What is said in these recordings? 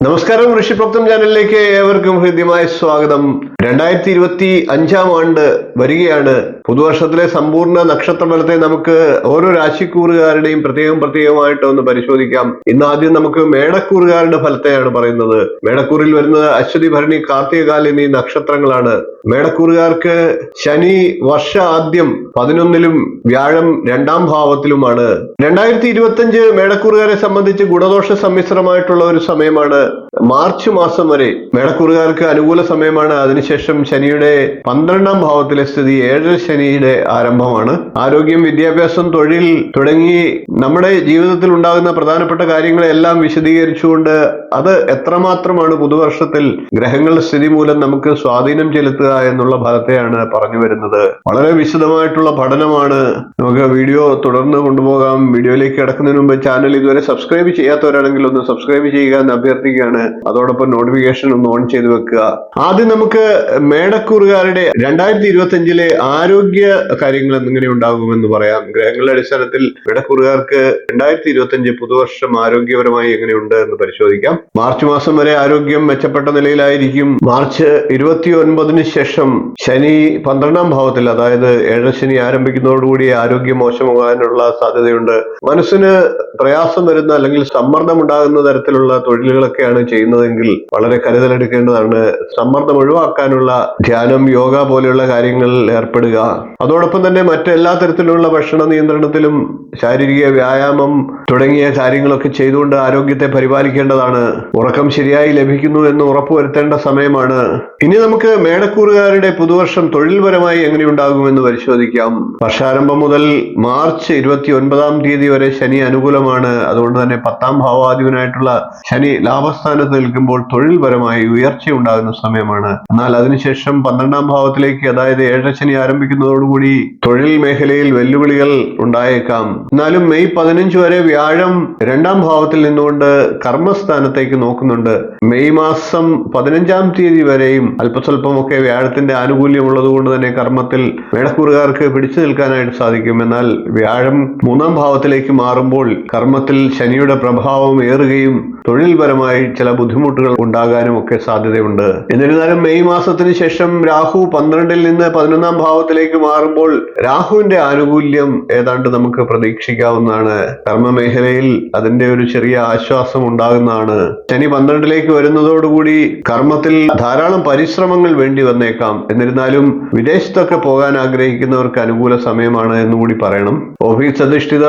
നമസ്കാരം, ഋഷിപ്രോക്തം ചാനലിലേക്ക് ഏവർക്കും ഹൃദ്യമായ സ്വാഗതം. 2025 ആണ്ട് വരികയാണ്. പുതുവർഷത്തിലെ സമ്പൂർണ്ണ നക്ഷത്രഫലത്തെ നമുക്ക് ഓരോ രാശിക്കൂറുകാരുടെയും പ്രത്യേകമായിട്ട് ഒന്ന് പരിശോധിക്കാം. ഇന്ന് ആദ്യം നമുക്ക് മേടക്കൂറുകാരുടെ ഫലത്തെയാണ് പറയുന്നത്. മേടക്കൂറിൽ വരുന്നത് അശ്വതി, ഭരണി, കാർത്തികകാൽ എന്നീ നക്ഷത്രങ്ങളാണ്. മേടക്കൂറുകാർക്ക് ശനി വർഷ ആദ്യം 11-ലും വ്യാഴം 2-ാം ഭാവത്തിലുമാണ്. 2025 മേടക്കൂറുകാരെ സംബന്ധിച്ച് ഗുണദോഷ സമ്മിശ്രമായിട്ടുള്ള ഒരു സമയമാണ്. മാർച്ച് മാസം വരെ മേടക്കൂറുകാർക്ക് അനുകൂല സമയമാണ്. അതിനുശേഷം ശനിയുടെ 12-ാം ഭാവത്തിലെ സ്ഥിതി 7 ശനിയുടെ ആരംഭമാണ്. ആരോഗ്യം, വിദ്യാഭ്യാസം, തൊഴിൽ തുടങ്ങി നമ്മുടെ ജീവിതത്തിൽ ഉണ്ടാകുന്ന പ്രധാനപ്പെട്ട കാര്യങ്ങളെല്ലാം വിശദീകരിച്ചുകൊണ്ട് അത് എത്രമാത്രമാണ് പുതുവർഷത്തിൽ ഗ്രഹങ്ങളുടെ സ്ഥിതി മൂലം നമുക്ക് സ്വാധീനം ചെലുത്തുക എന്നുള്ള ഫലത്തെയാണ് പറഞ്ഞു വരുന്നത്. വളരെ വിശദമായിട്ടുള്ള പഠനമാണ്. നമുക്ക് വീഡിയോ തുടർന്ന് കൊണ്ടുപോകാം. വീഡിയോയിലേക്ക് കിടക്കുന്നതിന് മുമ്പ് ചാനൽ ഇതുവരെ സബ്സ്ക്രൈബ് ചെയ്യാത്തവരാണെങ്കിൽ ഒന്ന് സബ്സ്ക്രൈബ് ചെയ്യുക എന്ന് അഭ്യർത്ഥിക്കുകയാണ്. അതോടൊപ്പം നോട്ടിഫിക്കേഷൻ ഒന്ന് ഓൺ ചെയ്ത് വെക്കുക. ആദ്യം നമുക്ക് മേടക്കൂറുകാരുടെ 2025 ആരോഗ്യ കാര്യങ്ങൾ എങ്ങനെ ഉണ്ടാകുമെന്ന് പറയാം. ഗ്രഹങ്ങളുടെ അടിസ്ഥാനത്തിൽ മേടക്കൂറുകാർക്ക് 2025 പുതുവർഷം ആരോഗ്യപരമായി എങ്ങനെയുണ്ട് എന്ന് പരിശോധിക്കാം. മാർച്ച് മാസം വരെ ആരോഗ്യം മെച്ചപ്പെട്ട നിലയിലായിരിക്കും. മാർച്ച് 29-ന് ശേഷം ശനി 12-ാം ഭാവത്തിൽ, അതായത് 7 ശനി ആരംഭിക്കുന്നതോടുകൂടി ആരോഗ്യം മോശമാകാനുള്ള സാധ്യതയുണ്ട്. മനസ്സിന് പ്രയാസം വരുന്ന അല്ലെങ്കിൽ സമ്മർദ്ദം ഉണ്ടാകുന്ന തരത്തിലുള്ള തൊഴിലുകളൊക്കെയാണ് ചെയ്യുന്നതെങ്കിൽ വളരെ കരുതലെടുക്കേണ്ടതാണ്. സമ്മർദ്ദം ഒഴിവാക്കാനുള്ള ധ്യാനം, യോഗ പോലെയുള്ള കാര്യങ്ങളിൽ ഏർപ്പെടുക. അതോടൊപ്പം തന്നെ മറ്റെല്ലാ തരത്തിലുള്ള ഭക്ഷണ നിയന്ത്രണത്തിലും ശാരീരിക വ്യായാമം തുടങ്ങിയ കാര്യങ്ങളൊക്കെ ചെയ്തുകൊണ്ട് ആരോഗ്യത്തെ പരിപാലിക്കേണ്ടതാണ്. ഉറക്കം ശരിയായി ലഭിക്കുന്നു എന്ന് ഉറപ്പുവരുത്തേണ്ട സമയമാണ്. ഇനി നമുക്ക് മേടക്കൂറുകാരുടെ പുതുവർഷം തൊഴിൽപരമായി എങ്ങനെയുണ്ടാകുമെന്ന് പരിശോധിക്കാം. വർഷാരംഭം മുതൽ മാർച്ച് 29-ാം തീയതി വരെ ശനി അനുകൂലമാണ്. അതുകൊണ്ട് തന്നെ 10-ാം ഭാവാധിപനായിട്ടുള്ള ശനി ലാഭസ്ഥാനത്ത് നിൽക്കുമ്പോൾ തൊഴിൽപരമായി ഉയർച്ച ഉണ്ടാകുന്ന സമയമാണ്. എന്നാൽ അതിനുശേഷം 12-ാം ഭാവത്തിലേക്ക്, അതായത് 7 ശനി ആരംഭിക്കുന്നതോടുകൂടി തൊഴിൽ മേഖലയിൽ വെല്ലുവിളികൾ ഉണ്ടായേക്കാം. എന്നാലും മെയ് 15 വരെ വ്യാഴം 2-ാം ഭാവത്തിൽ നിന്നുകൊണ്ട് കർമ്മസ്ഥാനത്തേക്ക് നോക്കുന്നുണ്ട്. മെയ് മാസം 15-ാം തീയതി വരെയും അല്പസ്വല്പമൊക്കെ വ്യാഴത്തിന്റെ ആനുകൂല്യം ഉള്ളത് കൊണ്ട് തന്നെ കർമ്മത്തിൽ മേടക്കൂറുകാർക്ക് പിടിച്ചു നിൽക്കാനായിട്ട് സാധിക്കും. എന്നാൽ വ്യാഴം 3-ാം ഭാവത്തിലേക്ക് മാറുമ്പോൾ കർമ്മത്തിൽ ശനിയുടെ പ്രഭാവം ഏറുകയും തൊഴിൽപരമായി ചില ബുദ്ധിമുട്ടുകൾ ഉണ്ടാകാനും ഒക്കെ സാധ്യതയുണ്ട്. എന്നിരുന്നാലും മെയ് മാസത്തിന് ശേഷം രാഹു 12-ൽ നിന്ന് 11-ാം ഭാവത്തിലേക്ക് മാറുമ്പോൾ രാഹുവിന്റെ ആനുകൂല്യം ഏതാണ്ട് നമുക്ക് പ്രതീക്ഷിക്കാവുന്നതാണ്. കർമ്മ മേഖലയിൽ അതിന്റെ ഒരു ചെറിയ ആശ്വാസം ഉണ്ടാകുന്നതാണ്. ശനി 12-ലേക്ക് വരുന്നതോടുകൂടി കർമ്മത്തിൽ ധാരാളം പരിശ്രമങ്ങൾ വേണ്ടി വന്നേക്കാം. എന്നിരുന്നാലും വിദേശത്തൊക്കെ പോകാൻ ആഗ്രഹിക്കുന്നവർക്ക് അനുകൂല സമയമാണ് എന്നുകൂടി പറയണം. ഓഫീസ് അധിഷ്ഠിത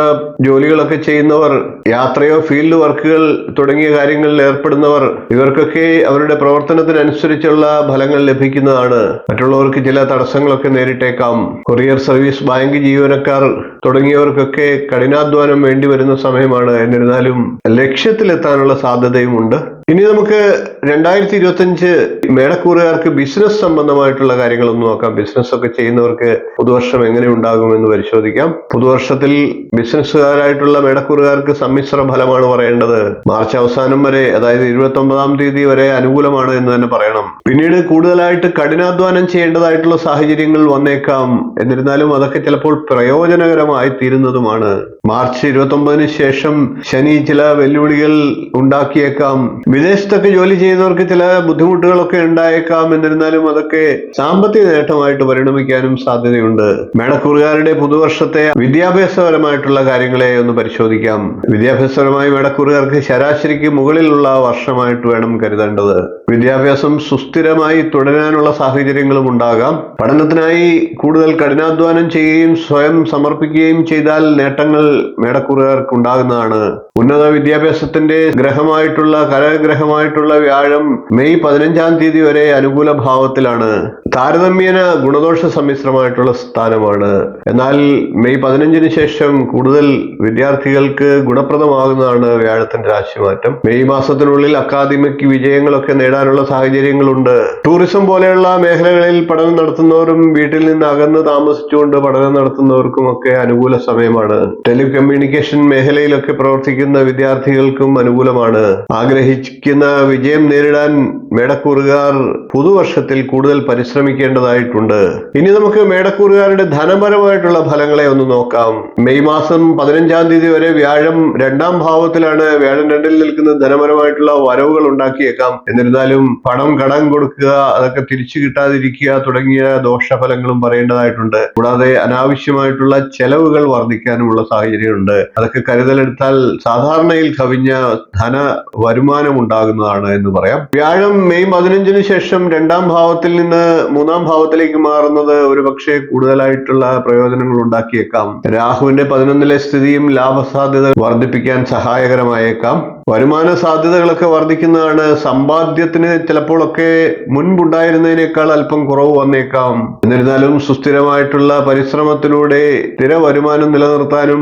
ജോലികളൊക്കെ ചെയ്യുന്നവർ, യാത്രയോ ഫീൽഡ് വർക്കുകൾ തുടങ്ങിയ കാര്യങ്ങളിൽ ഏർപ്പെടുന്നവർ, ഇവർക്കൊക്കെ അവരുടെ പ്രവർത്തനത്തിനനുസരിച്ചുള്ള ഫലങ്ങൾ ലഭിക്കുന്നതാണ്. മറ്റുള്ളവർക്ക് ചില തടസ്സങ്ങളൊക്കെ നേരിട്ടേക്കാം. കൊറിയർ സർവീസ്, ബാങ്ക് ജീവനക്കാർ തുടങ്ങിയവർക്കൊക്കെ കഠിനാധ്വാനം വേണ്ടി വരുന്ന സമയമാണ്. എന്നിരുന്നാലും ലക്ഷ്യത്തിലെത്താനുള്ള സാധ്യതയുമുണ്ട്. ഇനി നമുക്ക് 2025 മേടക്കൂറുകാർക്ക് ബിസിനസ് സംബന്ധമായിട്ടുള്ള കാര്യങ്ങളൊന്ന് നോക്കാം. ബിസിനസ് ഒക്കെ ചെയ്യുന്നവർക്ക് പുതുവർഷം എങ്ങനെ ഉണ്ടാകുമെന്ന് പരിശോധിക്കാം. പുതുവർഷത്തിൽ ബിസിനസ്സുകാരായിട്ടുള്ള മേടക്കൂറുകാർക്ക് സമ്മിശ്ര ഫലമാണ് പറയേണ്ടത്. മാർച്ച് അവസാനം വരെ, അതായത് 29-ാം തീയതി വരെ അനുകൂലമാണ് എന്ന് തന്നെ പറയണം. പിന്നീട് കൂടുതലായിട്ട് കഠിനാധ്വാനം ചെയ്യേണ്ടതായിട്ടുള്ള സാഹചര്യങ്ങൾ വന്നേക്കാം. എന്നിരുന്നാലും അതൊക്കെ ചിലപ്പോൾ പ്രയോജനകരമായി തീരുന്നതുമാണ്. മാർച്ച് 29-ന് ശേഷം ശനി ചില വെല്ലുവിളികൾ ഉണ്ടാക്കിയേക്കാം. വിദേശത്തൊക്കെ ജോലി ചെയ്യുന്നവർക്ക് ചില ബുദ്ധിമുട്ടുകളൊക്കെ ഉണ്ടായേക്കാം. എന്നിരുന്നാലും അതൊക്കെ സാമ്പത്തിക നേട്ടമായിട്ട് പരിണമിക്കാനും സാധ്യതയുണ്ട്. മേടക്കൂറുകാരുടെ പുതുവർഷത്തെ വിദ്യാഭ്യാസപരമായിട്ടുള്ള കാര്യങ്ങളെ ഒന്ന് പരിശോധിക്കാം. വിദ്യാഭ്യാസപരമായി മേടക്കൂറുകാർക്ക് ശരാശരിക്ക് മുകളിലുള്ള വർഷമായിട്ട് വേണം കരുതേണ്ടത്. വിദ്യാഭ്യാസം സുസ്ഥിരമായി തുടരാനുള്ള സാഹചര്യങ്ങളും ഉണ്ടാകാം. പഠനത്തിനായി കൂടുതൽ കഠിനാധ്വാനം ചെയ്യുകയും സ്വയം സമർപ്പിക്കുകയും ചെയ്താൽ നേട്ടങ്ങൾ മേടക്കൂറുകാർക്ക് ഉണ്ടാകുന്നതാണ്. ഉന്നത വിദ്യാഭ്യാസത്തിന്റെ ഗ്രഹമായിട്ടുള്ള കരഗ്രഹമായിട്ടുള്ള വ്യാഴം മെയ് 15-ാം തീയതി വരെ അനുകൂല ഭാവത്തിലാണ്. താരതമ്യേന ഗുണദോഷ സമ്മിശ്രമായിട്ടുള്ള സ്ഥാനമാണ്. എന്നാൽ മെയ് 15-ന് ശേഷം കൂടുതൽ വിദ്യാർത്ഥികൾക്ക് ഗുണപ്രദമാകുന്നതാണ് വ്യാഴത്തിന്റെ രാശിമാറ്റം. മെയ് മാസത്തിനുള്ളിൽ അക്കാദമിക് വിജയങ്ങളൊക്കെ നേടാനുള്ള സാഹചര്യങ്ങളുണ്ട്. ടൂറിസം പോലെയുള്ള മേഖലകളിൽ പഠനം നടത്തുന്നവരും വീട്ടിൽ നിന്ന് അകന്ന് താമസിച്ചുകൊണ്ട് പഠനം നടത്തുന്നവർക്കും ഒക്കെ അനുകൂല സമയമാണ്. ടെലികമ്മ്യൂണിക്കേഷൻ മേഖലയിലൊക്കെ പ്രവർത്തിക്കുന്ന വിദ്യാർത്ഥികൾക്കും അനുകൂലമാണ്. ആഗ്രഹിക്കുന്ന വിജയം നേരിടാൻ മേടക്കൂറുകാർ പുതുവർഷത്തിൽ കൂടുതൽ പരിശ്രമിക്കേണ്ടതായിട്ടുണ്ട്. ഇനി നമുക്ക് മേടക്കൂറുകാരുടെ ധനപരമായിട്ടുള്ള ഫലങ്ങളെ ഒന്ന് നോക്കാം. മെയ് മാസം 15-ാം തീയതി വരെ വ്യാഴം 2-ാം ഭാവത്തിലാണ്. വ്യാഴം 2-ൽ നിൽക്കുന്ന ധനപരമായിട്ടുള്ള വരവുകൾ ഉണ്ടാക്കിയേക്കാം. എന്നിരുന്നാലും പണം കടം കൊടുക്കുക, അതൊക്കെ തിരിച്ചു കിട്ടാതിരിക്കുക തുടങ്ങിയ ദോഷഫലങ്ങളും പറയേണ്ടതായിട്ടുണ്ട്. കൂടാതെ അനാവശ്യമായിട്ടുള്ള ചെലവുകൾ വർദ്ധിക്കാനുമുള്ള സാഹചര്യമുണ്ട്. അതൊക്കെ കരുതലെടുത്താൽ സാധാരണയിൽ കവിഞ്ഞ ധന വരുമാനം ഉണ്ടാകുന്നതാണ് എന്ന് പറയാം. വ്യാഴം മെയ് 15-ന് ശേഷം 2-ാം ഭാവത്തിൽ നിന്ന് 3-ാം ഭാവത്തിലേക്ക് മാറുന്നത് ഒരുപക്ഷെ കൂടുതലായിട്ടുള്ള പ്രയോജനങ്ങൾ ഉണ്ടാക്കിയേക്കാം. രാഹുവിന്റെ 11-ലെ സ്ഥിതിയും ലാഭസാധ്യത വർദ്ധിപ്പിക്കാൻ സഹായകരമായേക്കാം. വരുമാന സാധ്യതകളൊക്കെ വർദ്ധിക്കുന്നതാണ്. സമ്പാദ്യത്തിന് ചിലപ്പോഴൊക്കെ മുൻപുണ്ടായിരുന്നതിനേക്കാൾ അല്പം കുറവ് വന്നേക്കാം. എന്നിരുന്നാലും സുസ്ഥിരമായിട്ടുള്ള പരിശ്രമത്തിലൂടെ സ്ഥിര വരുമാനം നിലനിർത്താനും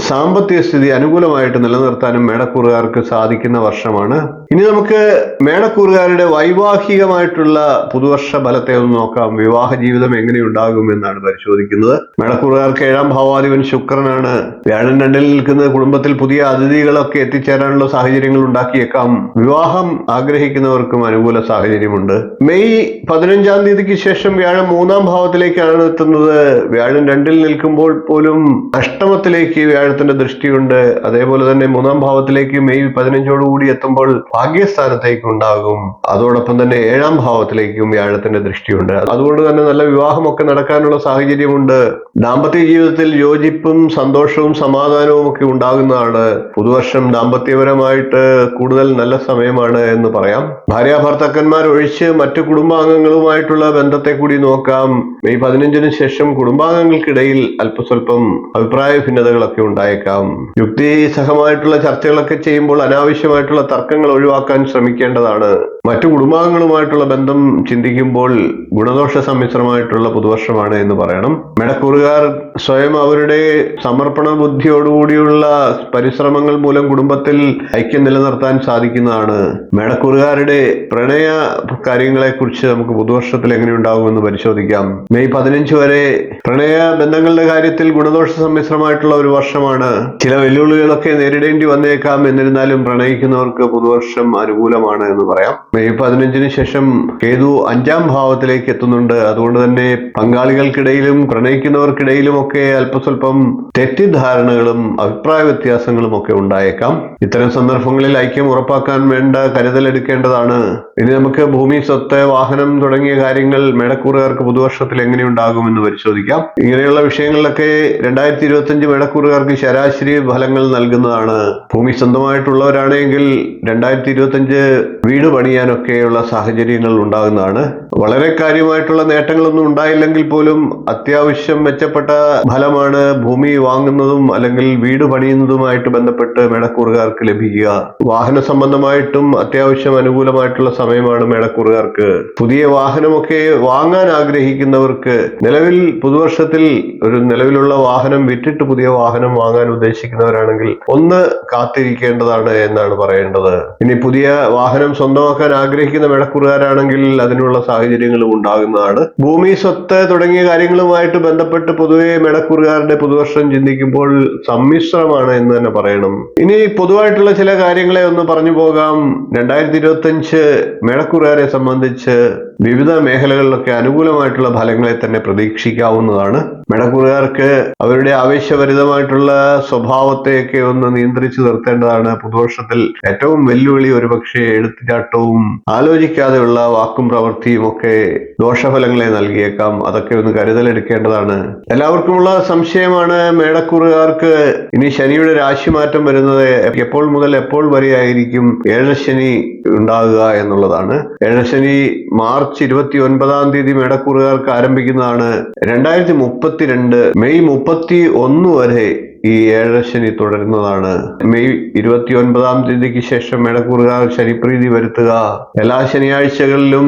സാമ്പത്തിക സ്ഥിതി അനുകൂലമായിട്ട് നിലനിർത്താനും മേടക്കൂറുകാർക്ക് സാധിക്കുന്ന വർഷമാണ്. ഇനി നമുക്ക് മേടക്കൂറുകാരുടെ വൈവാഹികമായിട്ടുള്ള പുതുവർഷ ഫലത്തെ ഒന്ന് നോക്കാം. വിവാഹ ജീവിതം എങ്ങനെയുണ്ടാകും എന്നാണ് പരിശോധിക്കുന്നത്. മേടക്കൂറുകാർക്ക് 7-ാം ഭാവാധിപൻ ശുക്രനാണ്. വ്യാഴം 2-ൽ നിൽക്കുന്ന കുടുംബത്തിൽ പുതിയ അതിഥികളൊക്കെ എത്തിച്ചേരാനുള്ള സാഹചര്യങ്ങൾ ഉണ്ടാക്കിയേക്കാം. വിവാഹം ആഗ്രഹിക്കുന്നവർക്കും അനുകൂല സാഹചര്യമുണ്ട്. മെയ് 15-ാം തീയതിക്ക് ശേഷം വ്യാഴം 3-ാം ഭാവത്തിലേക്കാണ് എത്തുന്നത്. വ്യാഴം 2-ൽ നിൽക്കുമ്പോൾ പോലും അഷ്ടമത്തിലേക്ക് വ്യാഴത്തിന്റെ ദൃഷ്ടിയുണ്ട്. അതേപോലെ തന്നെ 3-ാം ഭാവത്തിലേക്ക് മെയ് 15ഓടുകൂടി എത്തുമ്പോൾ ഭാഗ്യസ്ഥാനത്തേക്ക് ഉണ്ടാകും. അതോടൊപ്പം തന്നെ 7-ാം ഭാവത്തിലേക്കും വ്യാഴത്തിന്റെ ദൃഷ്ടിയുണ്ട്. അതുകൊണ്ട് തന്നെ നല്ല വിവാഹമൊക്കെ നടക്കാനുള്ള സാഹചര്യമുണ്ട്. ദാമ്പത്യ ജീവിതത്തിൽ യോജിപ്പും സന്തോഷവും സമാധാനവും ഒക്കെ ഉണ്ടാകുന്നതാണ്. പുതുവർഷം ദാമ്പത്യപരമായിട്ട് കൂടുതൽ നല്ല സമയമാണ് എന്ന് പറയാം. ഭാര്യാഭർത്താക്കന്മാർ ഒഴിച്ച് മറ്റു കുടുംബാംഗങ്ങളുമായിട്ടുള്ള ബന്ധത്തെ കൂടി നോക്കാം. മെയ് 15-ന് ശേഷം കുടുംബാംഗങ്ങൾക്കിടയിൽ അല്പസ്വല്പം അഭിപ്രായ ഭിന്നതകളൊക്കെ ഉണ്ടായേക്കാം. യുക്തിസഹമായിട്ടുള്ള ചർച്ചകളൊക്കെ ചെയ്യുമ്പോൾ അനാവശ്യമായിട്ടുള്ള തർക്കങ്ങൾ ഒഴിവാക്കാൻ ശ്രമിക്കേണ്ടതാണ്. മറ്റു കുടുംബാംഗങ്ങളുമായിട്ടുള്ള ബന്ധം ചിന്തിക്കുമ്പോൾ ഗുണദോഷ സമ്മിശ്രമായിട്ടുള്ള പുതുവർഷമാണ് എന്ന് പറയണം. മേടക്കൂറുകാർ സ്വയം അവരുടെ സമർപ്പണ ബുദ്ധിയോടുകൂടിയുള്ള പരിശ്രമങ്ങൾ മൂലം കുടുംബത്തിൽ ഐക്യം നിലനിർത്താൻ സാധിക്കുന്നതാണ്. മേടക്കൂറുകാരുടെ പ്രണയ കാര്യങ്ങളെ കുറിച്ച് നമുക്ക് പുതുവർഷത്തിൽ എങ്ങനെയുണ്ടാകുമെന്ന് പരിശോധിക്കാം. മെയ് 15 വരെ പ്രണയ ബന്ധങ്ങളുടെ കാര്യത്തിൽ ഗുണദോഷ സമ്മിശ്രമായിട്ടുള്ള ഒരു വർഷമാണ്. ചില വെല്ലുവിളികളൊക്കെ നേരിടേണ്ടി വന്നേക്കാം. എന്നിരുന്നാലും പ്രണയിക്കുന്നവർക്ക് പുതുവർഷം അനുകൂലമാണ് എന്ന് പറയാം. മെയ് 15-ന് ശേഷം കേതു 5-ാം ഭാവത്തിലേക്ക് എത്തുന്നുണ്ട്. അതുകൊണ്ട് തന്നെ പങ്കാളികൾക്കിടയിലും പ്രണയിക്കുന്നവർക്കിടയിലും ഒക്കെ അല്പസ്വല്പം തെറ്റിദ്ധാരണകളും അഭിപ്രായ വ്യത്യാസങ്ങളും ഒക്കെ ഉണ്ടായേക്കാം. ഇത്തരം സന്ദർഭങ്ങളിൽ ഐക്യം ഉറപ്പാക്കാൻ വേണ്ട കരുതലെടുക്കേണ്ടതാണ്. ഇനി നമുക്ക് ഭൂമി, സ്വത്ത്, വാഹനം തുടങ്ങിയ കാര്യങ്ങൾ മേടക്കൂറുകാർക്ക് പുതുവർഷത്തിൽ എങ്ങനെയുണ്ടാകുമെന്ന് പരിശോധിക്കാം. ഇങ്ങനെയുള്ള വിഷയങ്ങളിലൊക്കെ 2025 മേടക്കൂറുകാർക്ക് ശരാശരി ഫലങ്ങൾ നൽകുന്നതാണ്. ഭൂമി സ്വന്തമായിട്ടുള്ളവരാണെങ്കിൽ 2025 വീട് പണിയാനൊക്കെയുള്ള സാഹചര്യങ്ങൾ ഉണ്ടാകുന്നതാണ്. വളരെ കാര്യമായിട്ടുള്ള നേട്ടങ്ങളൊന്നും ഉണ്ടായില്ലെങ്കിൽ പോലും അത്യാവശ്യം മെച്ചപ്പെട്ട ഫലമാണ് ഭൂമി വാങ്ങുന്നതും അല്ലെങ്കിൽ വീട് പണിയുന്നതുമായിട്ട് ബന്ധപ്പെട്ട് മേടക്കൂറുകാർക്ക് ലഭിക്കുക. വാഹന സംബന്ധമായിട്ടും അത്യാവശ്യം അനുകൂലമായിട്ടുള്ള സമയമാണ് മേടക്കൂറുകാർക്ക്. പുതിയ വാഹനമൊക്കെ വാങ്ങാൻ ആഗ്രഹിക്കുന്നവർക്ക് നിലവിൽ പുതുവർഷത്തിൽ ഒരു നിലവിലുള്ള വാഹനം വിറ്റിട്ട് പുതിയ വാഹനം വാങ്ങാൻ ഉദ്ദേശിക്കുന്നവരാണെങ്കിൽ ഒന്ന് കാത്തിരിക്കേണ്ടതാണ് എന്നാണ് പറയേണ്ടത്. ഇനി പുതിയ വാഹനം സ്വന്തമാക്കാൻ ആഗ്രഹിക്കുന്ന മേടക്കൂറുകാരാണെങ്കിൽ അതിനുള്ള സാഹചര്യങ്ങളും ഉണ്ടാകുന്നതാണ്. ഭൂമി, സ്വത്ത് തുടങ്ങിയ കാര്യങ്ങളുമായിട്ട് ബന്ധപ്പെട്ട് പൊതുവെ മേടക്കൂറുകാരുടെ പുതുവർഷം ചിന്തിക്കുമ്പോൾ സമ്മിശ്രമാണ് എന്ന് തന്നെ പറയണം. ഇനി പൊതുവായിട്ടുള്ള ചില കാര്യങ്ങളെ ഒന്ന് പറഞ്ഞു പോകാം. 2025 മേടക്കൂറുകാരെ സംബന്ധിച്ച് വിവിധ മേഖലകളിലൊക്കെ അനുകൂലമായിട്ടുള്ള ഫലങ്ങളെ തന്നെ പ്രതീക്ഷിക്കാവുന്നതാണ്. മേടക്കൂറുകാർക്ക് അവരുടെ ആവേശഭരിതമായിട്ടുള്ള സ്വഭാവത്തെയൊക്കെ ഒന്ന് നിയന്ത്രിച്ചു നിർത്തേണ്ടതാണ്. പുതുവർഷത്തിൽ ഏറ്റവും വെല്ലുവിളി ഒരുപക്ഷെ എടുത്തുചാട്ടവും ആലോചിക്കാതെയുള്ള വാക്കും പ്രവൃത്തിയും ഒക്കെ ദോഷഫലങ്ങളെ നൽകിയേക്കാം. അതൊക്കെ ഒന്ന് കരുതലെടുക്കേണ്ടതാണ്. എല്ലാവർക്കുമുള്ള സംശയമാണ് മേടക്കൂറുകാർക്ക് ഇനി ശനിയുടെ രാശിമാറ്റം വരുന്നത് എപ്പോൾ മുതൽ എപ്പോൾ വരെയായിരിക്കും ഏഴശനി ഉണ്ടാകുക എന്നുള്ളതാണ്. ഏഴശനി മാർച്ച് 29-ാം തീയതി മേടക്കൂറുകാർക്ക് ആരംഭിക്കുന്നതാണ്. 2032 മെയ് 31 വരെ ഈ ഏഴശനി തുടരുന്നതാണ്. മെയ് 29-ാം തീയതിക്ക് ശേഷം മേടക്കൂറുകാർ ശനിപ്രീതി വരുത്തുക. എല്ലാ ശനിയാഴ്ചകളിലും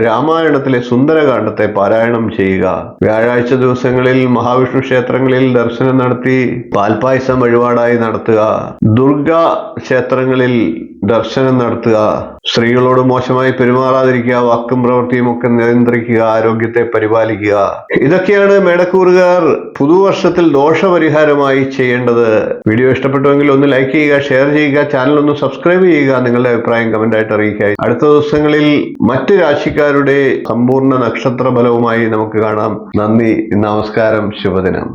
രാമായണത്തിലെ സുന്ദരകാന്ഡത്തെ പാരായണം ചെയ്യുക. വ്യാഴാഴ്ച ദിവസങ്ങളിൽ മഹാവിഷ്ണു ക്ഷേത്രങ്ങളിൽ ദർശനം നടത്തി പാൽപായസം വഴിപാടായി നടത്തുക. ദുർഗാ ക്ഷേത്രങ്ങളിൽ ദർശനം നടത്തുക. സ്ത്രീകളോട് മോശമായി പെരുമാറാതിരിക്കുക, വാക്കും പ്രവൃത്തിയും ഒക്കെ നിയന്ത്രിക്കുക, ആരോഗ്യത്തെ പരിപാലിക്കുക. ഇതൊക്കെയാണ് മേടക്കൂറുകാർ പുതുവർഷത്തിൽ ദോഷപരിഹാരമായി ചെയ്യേണ്ടത്. വീഡിയോ ഇഷ്ടപ്പെട്ടുവെങ്കിൽ ഒന്ന് ലൈക്ക് ചെയ്യുക, ഷെയർ ചെയ്യുക, ചാനൽ ഒന്ന് സബ്സ്ക്രൈബ് ചെയ്യുക, നിങ്ങളുടെ അഭിപ്രായം കമന്റ് ആയിട്ട് അറിയിക്കുക. അടുത്ത ദിവസങ്ങളിൽ മറ്റ് രാശിക്കാരുടെ സമ്പൂർണ്ണ നക്ഷത്ര ഫലവുമായി നമുക്ക് കാണാം. നന്ദി, നമസ്കാരം, ശുഭദിനം.